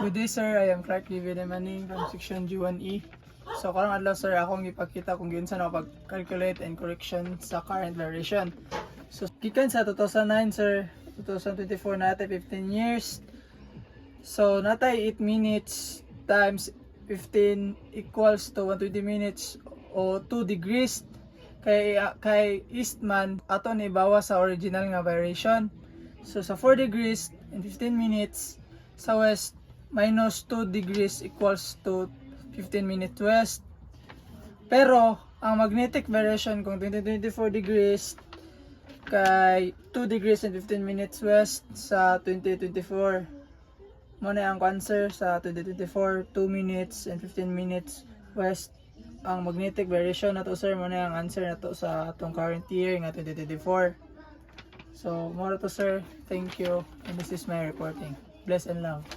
Good day sir, I am Clark David Emaning from section G1E. So karong adlaw sir, akong ipakita kung giunsa na pag-calculate and correction sa current variation. So gikan sa 2009 sir, 2024 natay 15 years. So natay 8 minutes times 15 equals to 120 minutes o 2 degrees. Kay Eastman ato ni bawas sa original nga variation. So sa 4 degrees and 15 minutes sa west minus 2 degrees equals to 15 minutes west. Pero ang magnetic variation kung 2024 degrees kay 2 degrees and 15 minutes west sa 2024. Mo na ang answer sa 2024, 2 minutes and 15 minutes west. Ang magnetic variation na to sir, mo na ang answer na to sa atong current year nga 2024. So, more to sir. Thank you. And this is my reporting. Bless and love.